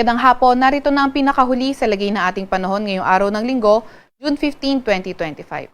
Magandang hapon, narito na ang pinakahuli sa lagay ng ating panahon ngayong araw ng Linggo, June 15, 2025.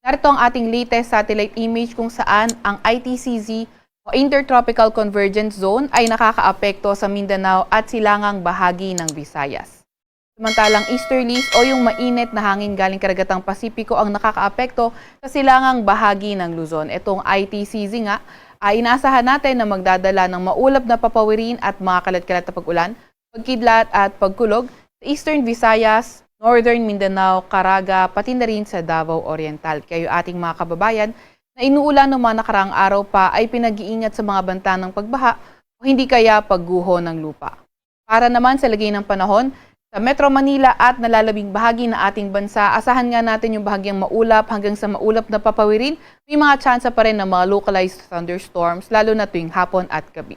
Narito ang ating latest satellite image kung saan ang ITCZ o Intertropical Convergence Zone ay nakakaapekto sa Mindanao at silangang bahagi ng Visayas. Samantalang easterlies o yung mainit na hangin galing karagatang Pasipiko ang nakakaapekto sa silangang bahagi ng Luzon. Itong ITCZ nga ay inaasahan natin na magdadala ng maulap na papawirin at mga kalat-kalat na pag-ulan, pagkidlat at pagkulog sa Eastern Visayas, Northern Mindanao, Caraga, pati na rin sa Davao Oriental. Kayo ating mga kababayan na inuulan ng mga nakaraang araw pa ay pinag-iingat sa mga banta ng pagbaha o hindi kaya pagguho ng lupa. Para naman sa lagay ng panahon, sa Metro Manila at nalalabing bahagi ng ating bansa, asahan nga natin yung bahagyang maulap hanggang sa maulap na papawirin. May mga tsansa pa rin ng mga localized thunderstorms, lalo na tuwing hapon at gabi.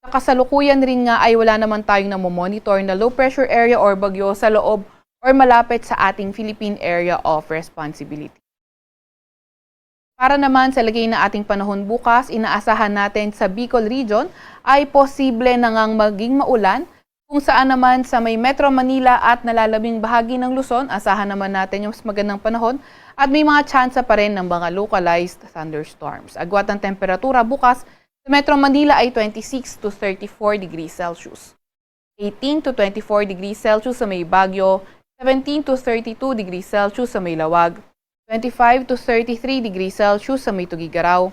Sa kasalukuyan rin nga ay wala naman tayong namomonitor na low pressure area or bagyo sa loob or malapit sa ating Philippine Area of Responsibility. Para naman sa lagay na ating panahon bukas, inaasahan natin sa Bicol Region ay posible na ngang maging maulan, kung saan naman sa may Metro Manila at nalalabing bahagi ng Luzon, asahan naman natin yung mas magandang panahon at may mga tsansa pa rin ng mga localized thunderstorms. Agwat ng temperatura bukas sa Metro Manila ay 26 to 34 degrees Celsius. 18 to 24 degrees Celsius sa may Baguio, 17 to 32 degrees Celsius sa may Lawag, 25 to 33 degrees Celsius sa may Tugigaraw,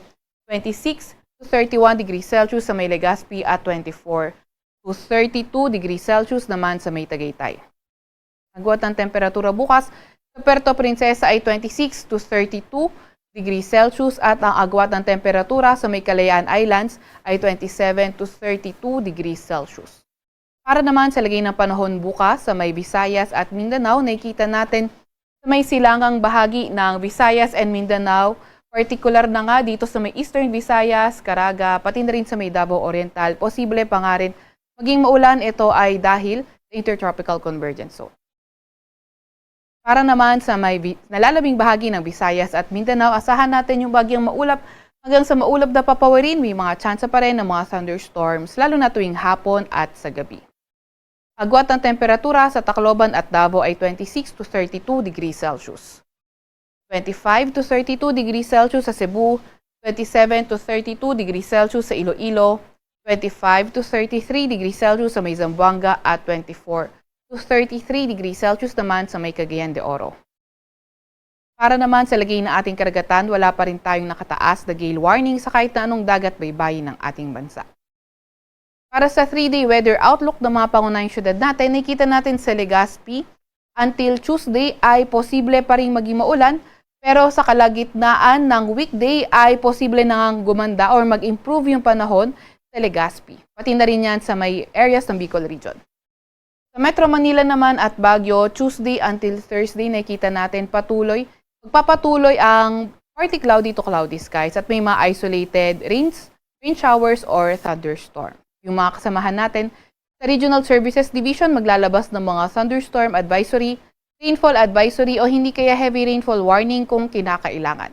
26 to 31 degrees Celsius sa may Legazpi at 24 to 32 degrees Celsius naman sa may Tagaytay. Agwat ng temperatura bukas sa Puerto Princesa ay 26 to 32 degrees Celsius at ang agwat ng temperatura sa may Kalayaan Islands ay 27 to 32 degrees Celsius. Para naman sa lagay ng panahon bukas sa may Visayas at Mindanao, nakikita natin sa may silangang bahagi ng Visayas and Mindanao, particular na nga dito sa may Eastern Visayas, Caraga, pati na rin sa may Davao Oriental, posible pa nga rin maging maulan. Ito ay dahil sa Intertropical Convergence Zone. Para naman sa may nalalabing bahagi ng Visayas at Mindanao, asahan natin yung bagyang maulap hanggang sa maulap na papawirin. May mga tsansa pa rin ng mga thunderstorms, lalo na tuwing hapon at sa gabi. Agwat ng temperatura sa Tacloban at Davao ay 26 to 32 degrees Celsius. 25 to 32 degrees Celsius sa Cebu, 27 to 32 degrees Celsius sa Iloilo, 25 to 33 degrees Celsius sa may Zamboanga at 24 to 33 degrees Celsius naman sa may Cagayan de Oro. Para naman sa lagay na ating karagatan, wala pa rin tayong nakataas na gale warning sa kahit na anong dagat baybayin ng ating bansa. Para sa 3-day weather outlook ng mga pangunahing syudad natin, nakikita natin sa Legazpi, until Tuesday ay posible pa rin maging maulan, pero sa kalagitnaan ng weekday ay posible nang gumanda or mag-improve yung panahon sa Legazpi. Pati na rin yan sa may areas ng Bicol Region. Sa Metro Manila naman at Baguio, Tuesday until Thursday, nakikita natin magpapatuloy ang partly cloudy to cloudy skies at may mga isolated rain showers or thunderstorm. Yung mga kasamahan natin sa Regional Services Division maglalabas ng mga thunderstorm advisory, rainfall advisory o hindi kaya heavy rainfall warning kung kinakailangan.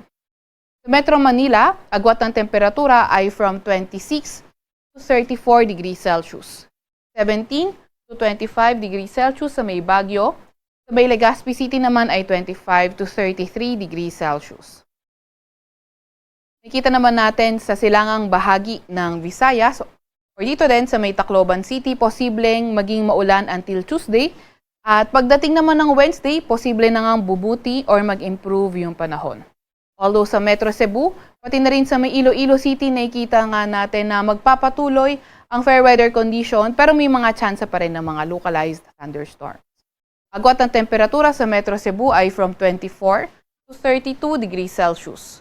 Sa Metro Manila, agwat ng temperatura ay from 26 to 34 degrees Celsius. 17 to 25 degrees Celsius sa may Baguio. Sa may Legazpi City naman ay 25 to 33 degrees Celsius. Nakita naman natin sa silangang bahagi ng Visayas or dito din sa may Tacloban City, posibleng maging maulan until Tuesday. At pagdating naman ng Wednesday, posible na ngang bubuti or mag-improve yung panahon. Although sa Metro Cebu, pati na rin sa may Iloilo City, nakikita nga natin na magpapatuloy ang fair weather condition pero may mga tsansa pa rin ng mga localized thunderstorms. Agwat ng temperatura sa Metro Cebu ay from 24 to 32 degrees Celsius.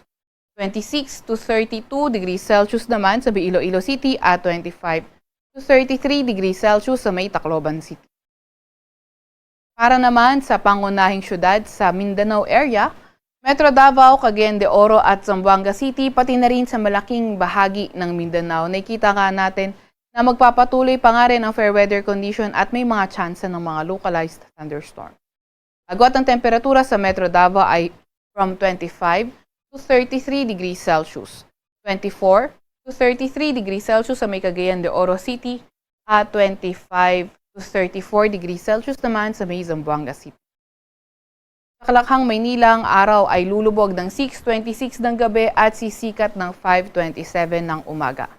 26 to 32 degrees Celsius naman sa may Iloilo City at 25 to 33 degrees Celsius sa may Tacloban City. Para naman sa pangunahing syudad sa Mindanao area, Metro Davao, Cagayan de Oro at Zamboanga City, pati na rin sa malaking bahagi ng Mindanao, nakikita nga natin na magpapatuloy pa nga rin ang fair weather condition at may mga tsansa ng mga localized thunderstorm. Agwat ng temperatura sa Metro Davao ay from 25 to 33 degrees Celsius, 24 to 33 degrees Celsius sa may Cagayan de Oro City, at 25 to to 34 degrees Celsius naman sa may Zamboanga City. Sa Kalakhang, Maynila, ang araw ay lulubog ng 6:26 ng gabi at sisikat ng 5:27 ng umaga.